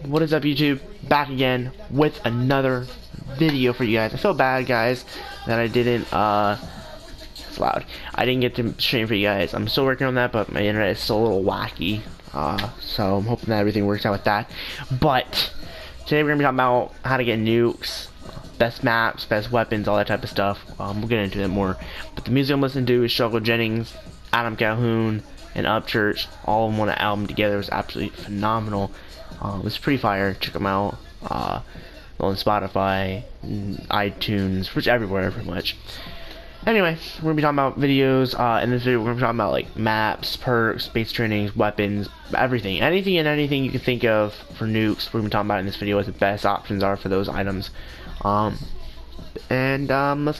What is up, YouTube? Back again with another video for you guys. I feel bad, guys, that I didn't, it's loud. I didn't get to stream for you guys. I'm still working on that, but my internet is still a little wacky. So I'm hoping that everything works out with that. But today we're gonna be talking about how to get nukes, best maps, best weapons, all that type of stuff. We'll get into it more. But the music I'm listening to is Struggle Jennings, Adam Calhoun, and Upchurch. All of them on an album together. It was absolutely phenomenal. It's pretty fire. Check them out. On Spotify, iTunes, which everywhere pretty much. Anyway, we're gonna be talking about videos. In this video, we're gonna be talking about like maps, perks, base trainings, weapons, everything, anything you can think of for nukes. We're gonna be talking about in this video what the best options are for those items. Let's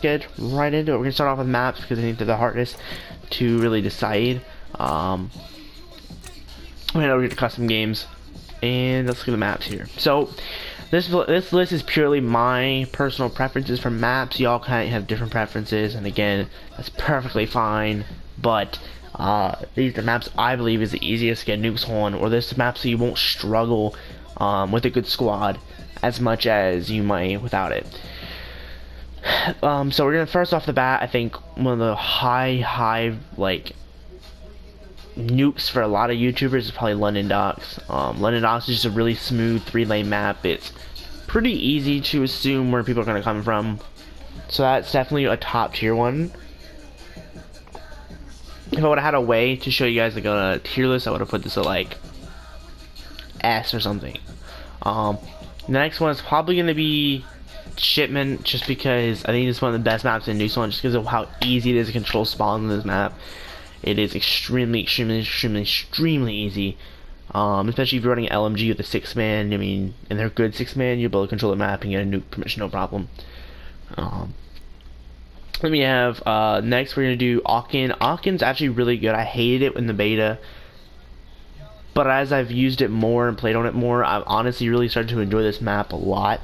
get right into it. We're gonna start off with maps because I think they're the hardest to really decide. We're gonna over to custom games. And let's look at the maps here. So this list is purely my personal preferences for maps. Y'all kind of have different preferences, and again, that's perfectly fine. But these are the maps I believe is the easiest to get nukes on, or this maps so you won't struggle with a good squad as much as you might without it. So we're gonna first off the bat. I think one of the high like nukes for a lot of YouTubers is probably London Docks. London Docks is just a really smooth 3-lane map. It's pretty easy to assume where people are going to come from, so that's definitely a top tier one. If I would have had a way to show you guys like a tier list, I would have put this at like S or something. The next one is probably going to be Shipment, just because I think it's one of the best maps in Nukes 1, just because of how easy it is to control spawns in this map. It is extremely easy, especially if you're running an LMG with a 6-man. I mean, and they're good 6-man, you'll be able to control the map and get a nuke permission, no problem. Then we have, next we're going to do Aachen. Aachen's actually really good. I hated it in the beta, but as I've used it more and played on it more, I've honestly really started to enjoy this map a lot.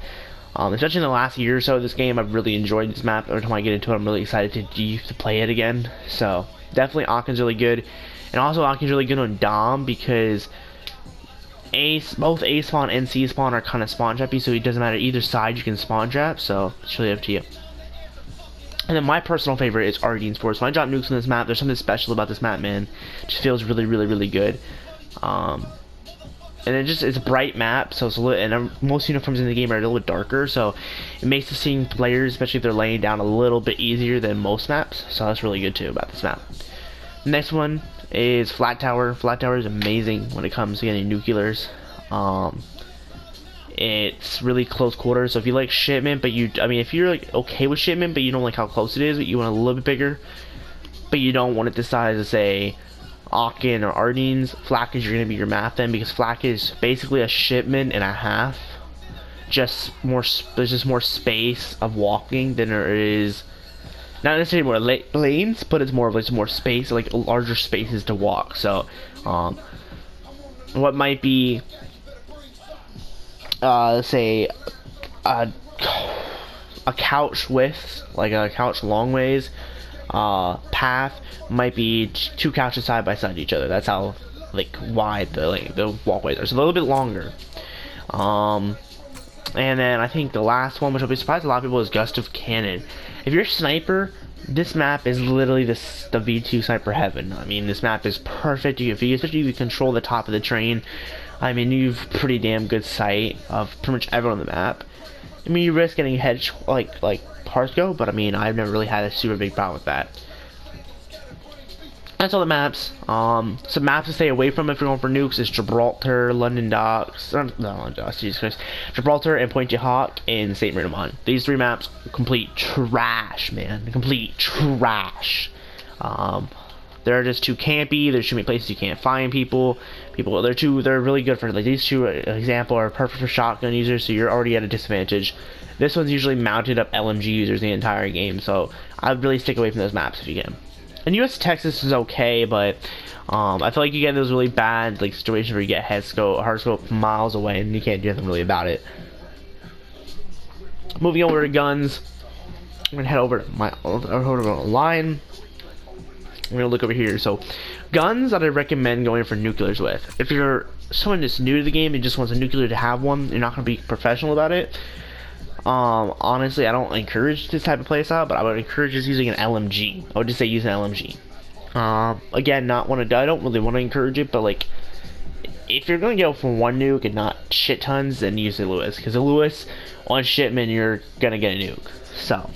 Especially in the last year or so of this game, I've really enjoyed this map. Every time I get into it, I'm really excited to play it again. So definitely Aachen's really good, and also Aachen's really good on Dom because both A spawn and C spawn are kind of spawn trappy, so it doesn't matter either side you can spawn trap. So it's really up to you. And then my personal favorite is Ardene's Force. When I drop nukes on this map, there's something special about this map, man. It just feels really good. And it's a bright map, so it's a little, and most uniforms in the game are a little bit darker, so it makes the seeing players, especially if they're laying down, a little bit easier than most maps. So that's really good too about this map. The next one is Flat Tower. Flat Tower is amazing when it comes to getting nuclears. It's really close quarters, so if you like Shipment, but if you're like okay with Shipment, but you don't like how close it is, but you want a little bit bigger, but you don't want it the size of say Aachen or Ardene's, Flak is going to be your map then, because Flak is basically a Shipment and a half. There's just more space of walking than there is, not necessarily more lanes, but it's more of like more space, like larger spaces to walk. So what might be say a couch width, like a couch long ways, path might be 2 couches side by side each other. That's how like wide the walkways are. So a little bit longer. And then I think the last one, which I'll be surprised a lot of people, is Gust of Cannon. If you're a sniper, this map is literally the V2 sniper heaven. I mean, this map is perfect. Especially if you control the top of the train. I mean, you've pretty damn good sight of pretty much everyone on the map. I mean, you risk getting head like parts go, but I mean, I've never really had a super big problem with that. That's all the maps. Some maps to stay away from if you're going for nukes is Gibraltar, London Docks, Jesus Christ, Gibraltar and Pointe du Hoc and St. Marie-de-Mont. These 3 maps, complete trash, man. Complete trash. They're just too campy. There's too many places you can't find people. They're really good for, like, these 2 example are perfect for shotgun users, so you're already at a disadvantage. This one's usually mounted up LMG users the entire game, so I would really stick away from those maps if you can. And US Texas is okay, but I feel like you get those really bad like situations where you get hard scope miles away and you can't do anything really about it. Moving over to guns, I'm gonna head over to my line. I'm gonna look over here. So Guns that I recommend going for nuclears with. If you're someone that's new to the game and just wants a nuclear to have one, you're not going to be professional about it. Honestly, I don't encourage this type of playstyle, but I would encourage just using an LMG. I would just say use an LMG. Again, I don't really want to encourage it, but like, if you're going to go for one nuke and not shit tons, then use the Lewis. Because the Lewis, on shipment, you're going to get a nuke. So,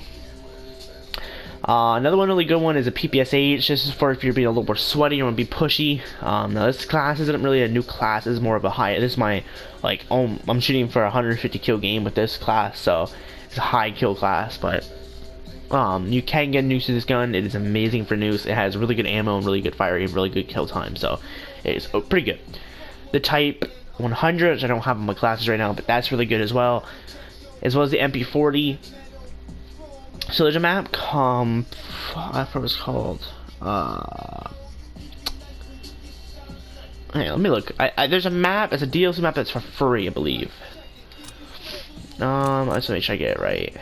another one really good one is a PPSH. This is for if you're being a little more sweaty, you want to be pushy. Now this class isn't really a nuke class. It's more of a high. This is my, like, I'm shooting for a 150 kill game with this class. So, it's a high kill class, but you can get nukes with this gun. It is amazing for nukes. It has really good ammo and really good fire rate, really good kill time. So, it's pretty good. The Type 100, which I don't have in my classes right now, but that's really good as well as the MP40. So there's a map I forgot what it's called. Hey, let me look. There's a map. It's a DLC map that's for free, I believe. Let's make sure I get it right.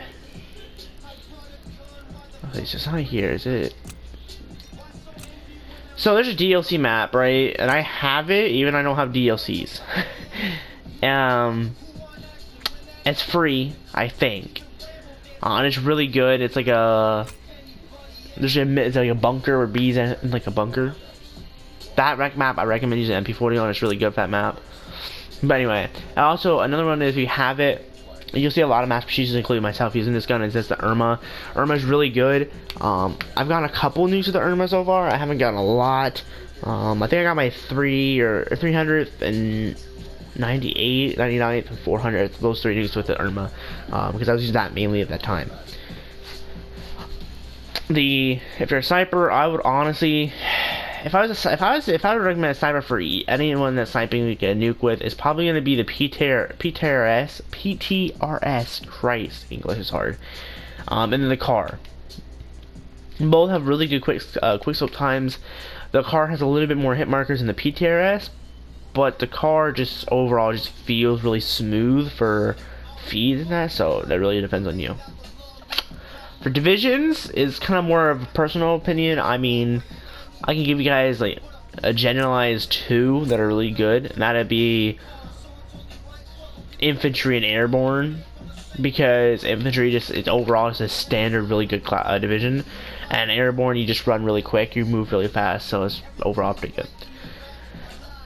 Okay, so it's not here, is it? So there's a DLC map, right? And I have it, even though I don't have DLCs. It's free, I think. And it's really good. It's like it's like a bunker where bees in like a bunker. That map, I recommend using MP40 on. It's really good for that map. But anyway, also another one is if you have it, you'll see a lot of mass procedures, including myself, using this gun. Is this the Irma? Irma's really good. I've gotten a couple nukes with the Irma so far. I haven't gotten a lot. I think I got my 300th and 98th, 99th, and 400th. Those 3 nukes with the Irma, because I was using that mainly at that time. If you're a sniper, I would honestly, if I would recommend a sniper for anyone that's sniping we get a nuke with, is probably going to be the PTRS. Christ, English is hard. And then the car. Both have really good quick scope times. The car has a little bit more hit markers than the PTRS, but the car just overall just feels really smooth for feed and that. So that really depends on you. For divisions, it's kind of more of a personal opinion. I mean, I can give you guys like a generalized 2 that are really good, and that'd be infantry and airborne, because infantry it's overall just a standard really good division, and airborne you just run really quick, you move really fast, so it's overall pretty good.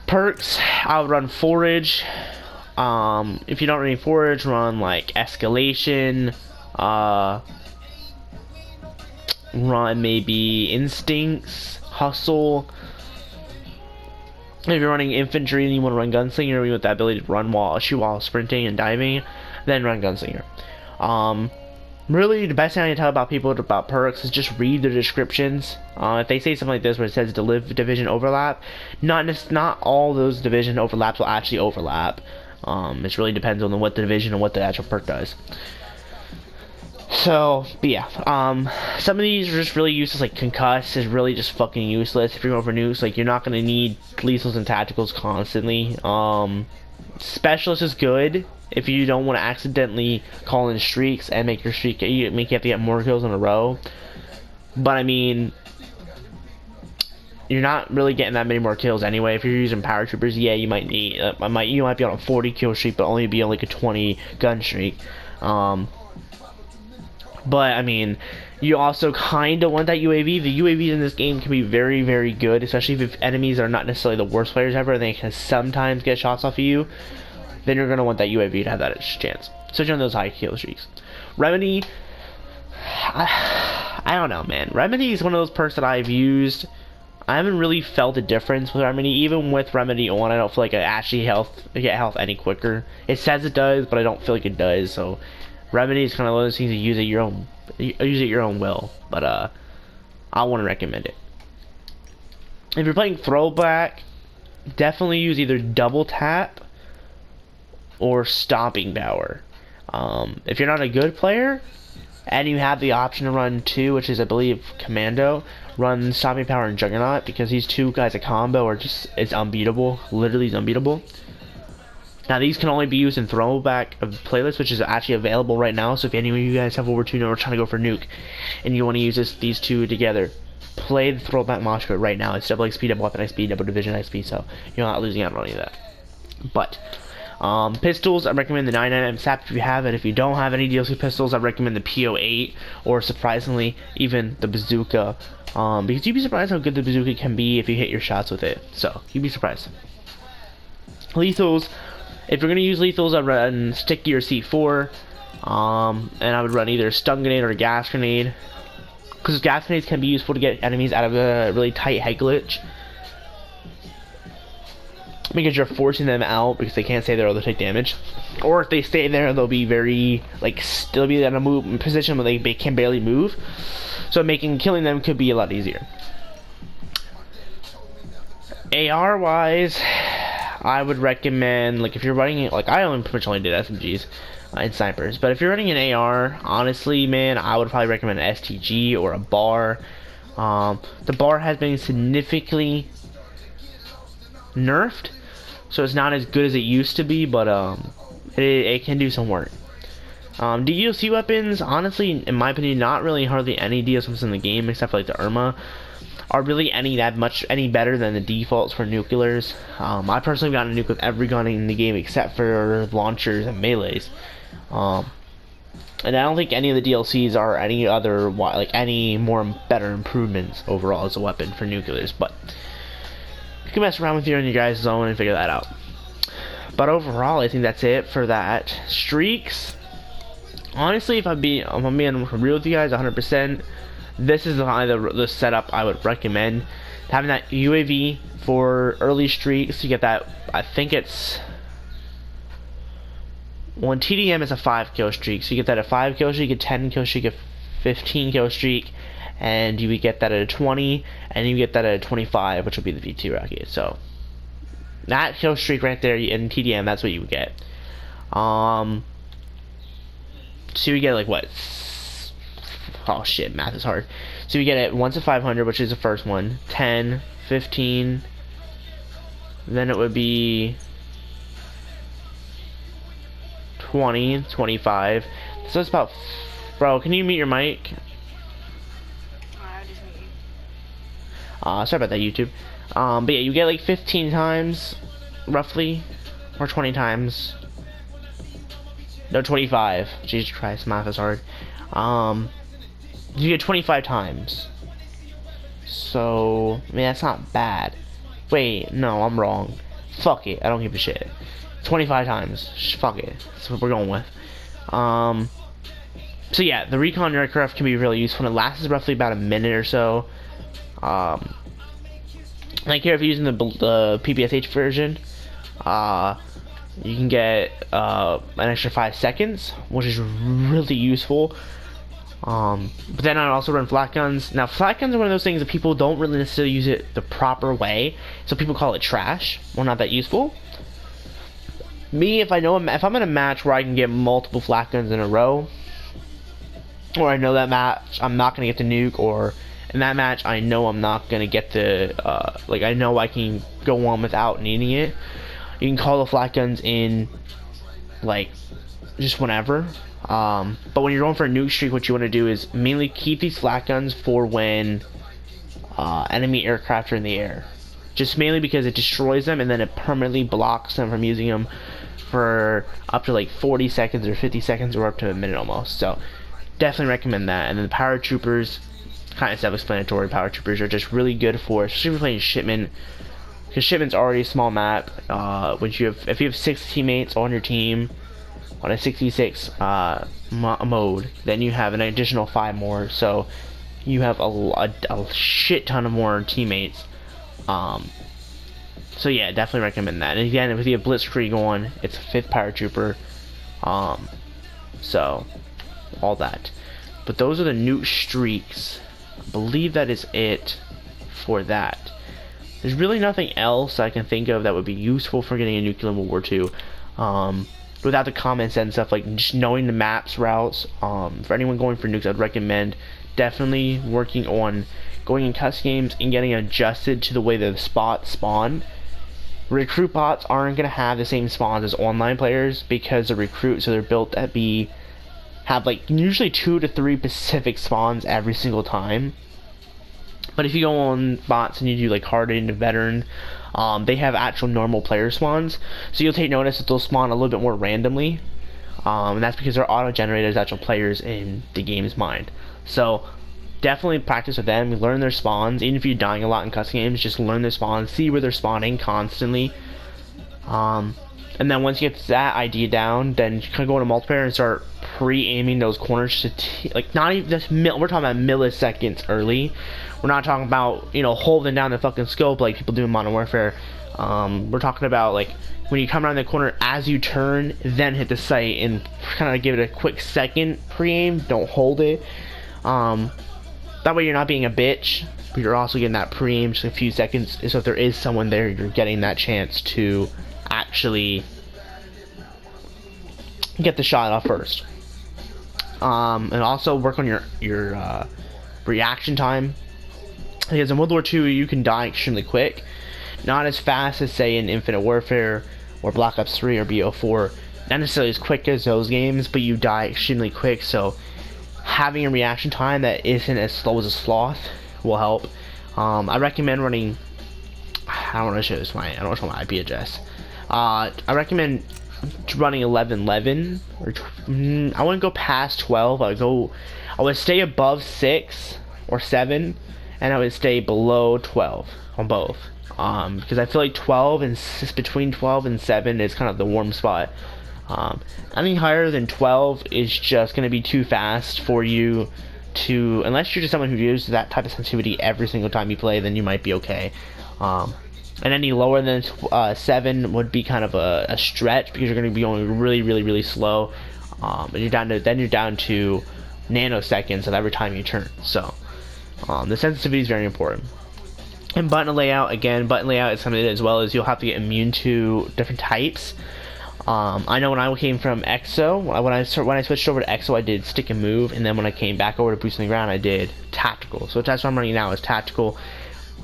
Perks, I would run forage. If you don't run any forage, run like escalation. Run maybe instincts, hustle. If you're running infantry and you want to run gunslinger with that ability to run shoot while sprinting and diving, then run gunslinger. Really, the best thing I can tell about people about perks is just read the descriptions. If they say something like this where it says division overlap, not all those division overlaps will actually overlap. It really depends on what the division and what the actual perk does. So, but yeah, some of these are just really useless, like Concuss is really just fucking useless if you're going for nukes. Like, you're not going to need lethals and tacticals constantly. Specialist is good if you don't want to accidentally call in streaks and make your streak, you have to get more kills in a row. But I mean, you're not really getting that many more kills anyway. If you're using paratroopers, yeah, you might need, you might be on a 40 kill streak, but only be on like a 20 gun streak. But I mean, you also kind of want that UAV. The UAVs in this game can be very, very good, especially if enemies are not necessarily the worst players ever, and they can sometimes get shots off of you. Then you're gonna want that UAV to have that chance. Especially on those high kill streaks. Remedy, I don't know, man. Remedy is one of those perks that I've used. I haven't really felt a difference with Remedy. Even with Remedy on, I don't feel like I actually get health any quicker. It says it does, but I don't feel like it does. So Remedy is kind of one of those things you use at your own will. But I want to recommend it. If you're playing throwback, definitely use either double tap or stopping power. If you're not a good player and you have the option to run 2, which is I believe commando, run stopping power and juggernaut, because these 2 guys a combo are just, it's unbeatable. Literally it's unbeatable. Now these can only be used in throwback of playlist, which is actually available right now. So if any of you guys have over 2 and are trying to go for nuke and you want to use these 2 together, play the throwback mosh code right now. It's double XP, double weapon XP, double division XP, so you're not losing out on any of that. But pistols, I recommend the 9mm SAP if you have it. If you don't have any DLC pistols, I recommend the PO8, or surprisingly, even the bazooka. Because you'd be surprised how good the bazooka can be if you hit your shots with it. So, you'd be surprised. Lethals, if you're going to use lethals, I'd run sticky or C4. And I would run either a stun grenade or a gas grenade. Because gas grenades can be useful to get enemies out of a really tight head glitch. Because you're forcing them out because they can't stay there or they'll take damage. Or if they stay there, they'll be very, like, still be in a position where they can barely move. So killing them could be a lot easier. AR wise, I would recommend, like, if you're running it, like, I pretty much only did SMGs and snipers. But if you're running an AR, honestly, man, I would probably recommend an STG or a bar. The bar has been significantly nerfed, so it's not as good as it used to be, but it can do some work. DLC weapons, honestly, in my opinion, not really hardly any DLC weapons in the game except for like the Irma are really any better than the defaults for nuclears. I personally got a nuke with every gun in the game except for launchers and melees. And I don't think any of the DLCs are any other any more better improvements overall as a weapon for nuclears, but you can mess around with your guys' zone and figure that out. But overall, I think that's it for that. Streaks, honestly, if I'm being real with you guys 100%, this is the setup I would recommend. Having that UAV for early streaks, you get that, I think it's, well, in TDM is a 5 kill streak, so you get that at 5 kill streak, a 10 kill streak, a 15 kill streak, and you would get that at a 20, and you get that at a 25, which will be the V2 rocket. So that kill streak right there in TDM, that's what you would get. So you get like what? Oh shit, math is hard. So you get it once at 500, which is the first one, 10, 15, then it would be 20, 25. So it's about, bro, can you mute your mic? Sorry about that, YouTube. But yeah, you get like 15 times, roughly, or 20 times. No, 25. Jesus Christ, math is hard. You get 25 times. So, I mean, that's not bad. Wait, no, I'm wrong. Fuck it, I don't give a shit. 25 times. Fuck it. That's what we're going with. So yeah, the recon aircraft can be really useful. It lasts roughly about a minute or so. Like here, if you're using the PPSH version, you can get an extra 5 seconds, which is really useful. But then I also run flat guns. Now, flat guns are one of those things that people don't really necessarily use it the proper way, so people call it trash. Well, not that useful. Me, if I'm in a match where I can get multiple flat guns in a row, or I know that match I'm not gonna get the nuke, or in that match I know I'm not gonna get the I know I can go on without needing it, you can call the flat guns in like just whenever. But when you're going for a nuke streak, what you want to do is mainly keep these flat guns for when enemy aircraft are in the air, just mainly because it destroys them and then it permanently blocks them from using them for up to like 40 seconds or 50 seconds or up to a minute almost. So definitely recommend that. And then the paratroopers, kind of self-explanatory. Paratroopers are just really good for, especially if you're playing shipment, because shipment's already a small map. If you have 6 teammates on your team on a 66 mode, then you have an additional 5 more, so you have a shit ton of more teammates. So yeah, definitely recommend that. And again, if you have Blitzkrieg on, it's a 5th paratrooper. So all that. But those are the nuke streaks. I believe that is it for that. There's really nothing else I can think of that would be useful for getting a nuke in World War II. Without the comments and stuff, like just knowing the maps routes. For anyone going for nukes, I'd recommend definitely working on going in custom games and getting adjusted to the way the spots spawn. Recruit bots aren't going to have the same spawns as online players because they're recruit, so they're built to have like usually 2 to 3 specific spawns every single time. But if you go on bots and you do like hardened, veteran, they have actual normal player spawns, so you'll take notice that they'll spawn a little bit more randomly, and that's because they're auto-generated as actual players in the game's mind. So definitely practice with them, learn their spawns. Even if you're dying a lot in custom games, just learn their spawns, see where they're spawning constantly. And then once you get that idea down, then you kind of go into multiplayer and start pre-aiming those corners to like not even just we're talking about milliseconds early. We're not talking about, you know, holding down the fucking scope like people do in Modern Warfare. We're talking about like when you come around the corner, as you turn, then hit the sight and kind of give it a quick second pre-aim. Don't hold it. That way you're not being a bitch, but you're also getting that pre-aim just a few seconds. So if there is someone there, you're getting that chance to actually get the shot off first. And also work on your reaction time, because in World War II you can die extremely quick, not as fast as say in Infinite Warfare or Black Ops 3 or BO4, not necessarily as quick as those games, but you die extremely quick. So having a reaction time that isn't as slow as a sloth will help. I recommend running, I don't want to show this I don't want to show my IP address. I recommend running 1111, or I wouldn't go past 12. I would stay above 6 or 7, and I would stay below 12 on both. Because I feel like 12 and between 12 and 7 is kind of the warm spot. Anything higher than 12 is just going to be too fast for you to, unless you're just someone who uses that type of sensitivity every single time you play, then you might be okay. And any lower than 7 would be kind of a stretch, because you're going to be going really slow, and you're down to nanoseconds of every time you turn. So the sensitivity is very important. And button layout, again, button layout is something that, as well as you'll have to get immune to different types. I know when I came from EXO, when I switched over to EXO, I did stick and move, and then when I came back over to boost on the ground, I did tactical. So that's what I'm running now, is tactical.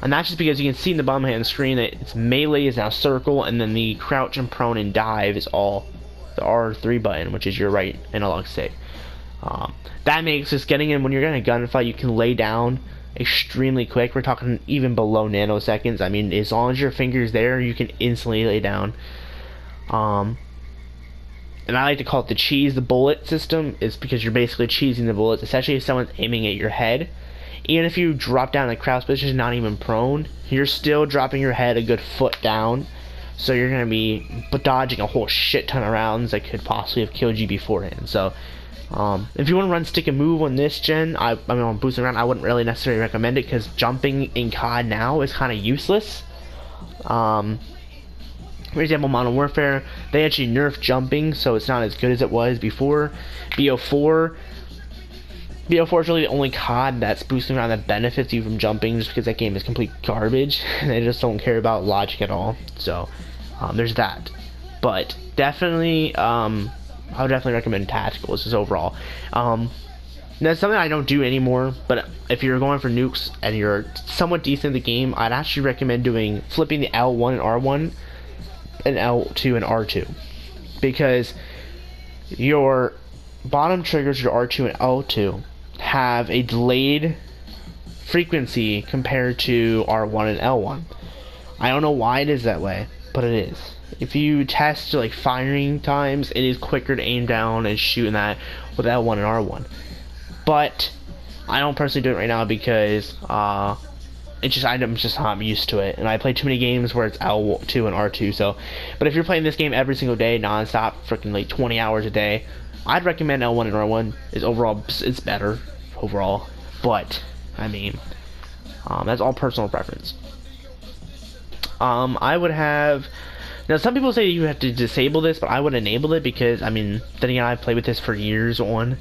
And that's just because you can see in the bottom hand screen that it's melee is now circle, and then the crouch and prone and dive is all the R3 button, which is your right analog stick. That makes just getting in, when you're in a gunfight, you can lay down extremely quick. We're talking even below nanoseconds. I mean, as long as your finger's there, you can instantly lay down. And I like to call it the bullet system, is because you're basically cheesing the bullets. Essentially, if someone's aiming at your head, even if you drop down in the crouch position, not even prone, you're still dropping your head a good foot down. So you're going to be dodging a whole shit ton of rounds that could possibly have killed you beforehand. So if you want to run stick and move on this gen, I mean on boosting around, I wouldn't really necessarily recommend it, because jumping in COD now is kind of useless. For example, Modern Warfare, they actually nerfed jumping, so it's not as good as it was before. BO4 is really the only COD that's boosting around that benefits you from jumping, just because that game is complete garbage. They just don't care about logic at all. So there's that. But definitely, I would definitely recommend tacticals just overall. That's something I don't do anymore, but if you're going for nukes and you're somewhat decent in the game, I'd actually recommend flipping the L1 and R1 and L2 and R2, because your bottom triggers, your R2 and L2, have a delayed frequency compared to R1 and L1. I don't know why it is that way, but it is. If you test like firing times, it is quicker to aim down and shoot in that with L1 and R1. But I don't personally do it right now because I'm just not used to it, and I play too many games where it's L2 and R2. So, but if you're playing this game every single day, non-stop, freaking like 20 hours a day, I'd recommend L1 and R1. It's better overall, but I mean, that's all personal preference. I would have. Now, some people say you have to disable this, but I would enable it, because, I mean, then again, I've played with this for years on.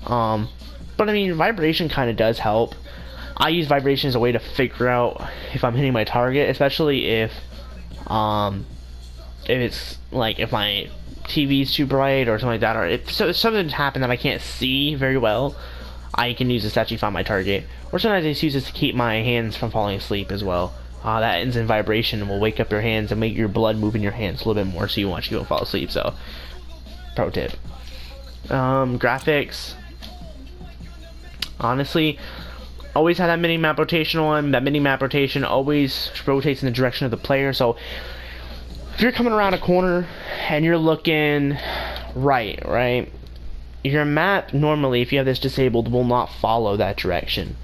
But, I mean, vibration kind of does help. I use vibration as a way to figure out if I'm hitting my target, especially if it's, like, if my TV's too bright or something like that, or if something's happened that I can't see very well, I can use this to actually find my target. Or sometimes I just use this to keep my hands from falling asleep as well. That ends in vibration and will wake up your hands and make your blood move in your hands a little bit more, so you want you to fall asleep. So, pro tip. Graphics. Honestly, always have that mini-map rotation on. That mini-map rotation always rotates in the direction of the player. So if you're coming around a corner and you're looking right, your map normally, if you have this disabled, will not follow that direction.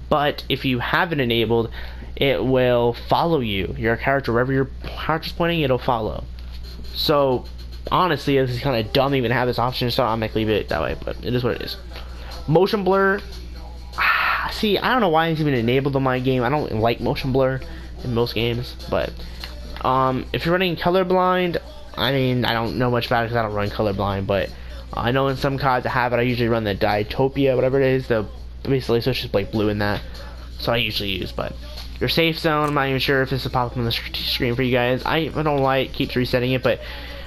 But if you have it enabled, it will follow you. Your character, wherever your character's pointing, it'll follow. So honestly, this is kind of dumb to even have this option, so I'm gonna leave it that way, but it is what it is. Motion blur. See, I don't know why it's even enabled on my game. I don't like motion blur in most games, but if you're running colorblind, I mean, I don't know much about it because I don't run colorblind, but I know in some CODs that have it. I usually run the Dietopia, whatever it is, basically, so it's just like blue in that. So I usually use, but your safe zone, I'm not even sure if this is popping on the screen for you guys. I don't know why it keeps resetting it, but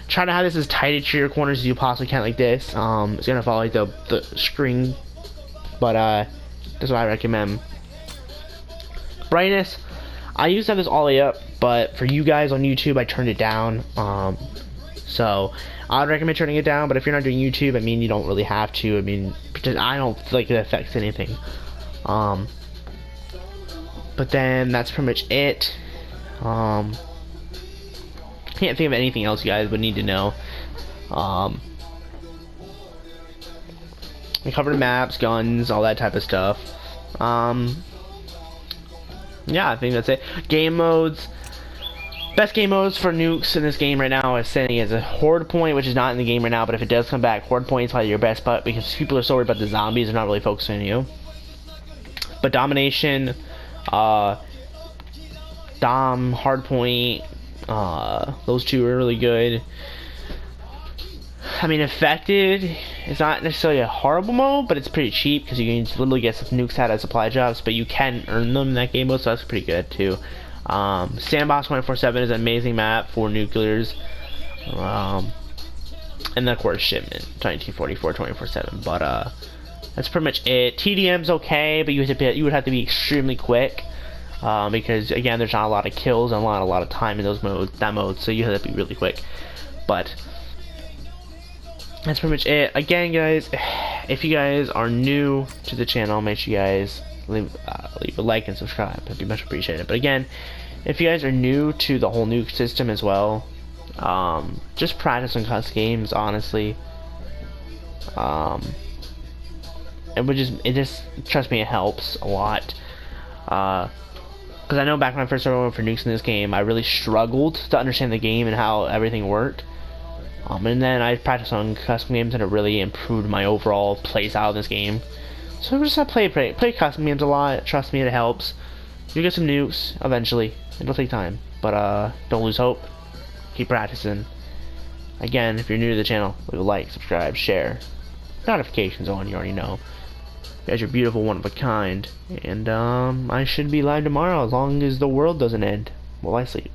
try to have this as tight to your corners as you possibly can, like this. It's gonna follow like the screen, but that's what I recommend. Brightness, I used to have this all the way up, but for you guys on YouTube, I turned it down. So I would recommend turning it down, but if you're not doing YouTube, I mean, you don't really have to. I mean, I don't feel like it affects anything. But then that's pretty much it. Can't think of anything else you guys would need to know. We covered maps, guns, all that type of stuff. Yeah, I think that's it. Game modes. Best game modes for nukes in this game right now is setting as a horde point, which is not in the game right now, but if it does come back, horde point is probably your best bet because people are so worried about the zombies, they're not really focusing on you. But domination, dom, hard point, those two are really good. I mean, affected is not necessarily a horrible mode, but it's pretty cheap because you can literally get some nukes out as supply drops, but you can earn them in that game mode, so that's pretty good too. Sandbox 24/7 is an amazing map for nuclears, and then of course shipment 1944 24/7. But that's pretty much it. TDM's okay, but you would have to be extremely quick because again, there's not a lot of kills and a lot of time in those modes, so you have to be really quick. But that's pretty much it. Again, guys, if you guys are new to the channel, make sure you guys leave a like and subscribe. That'd be much appreciated. But again, if you guys are new to the whole nuke system as well, just practice on custom games, honestly. It just trust me, it helps a lot. Because I know back when I first started working for nukes in this game, I really struggled to understand the game and how everything worked. And then I practiced on custom games and it really improved my overall play style in this game. So we're just gonna play custom games a lot. Trust me, it helps. You get some nukes eventually. It'll take time, but don't lose hope. Keep practicing. Again, if you're new to the channel, leave a like, subscribe, share. Notifications on, you already know. You guys are beautiful, one of a kind, and I should be live tomorrow as long as the world doesn't end while I sleep.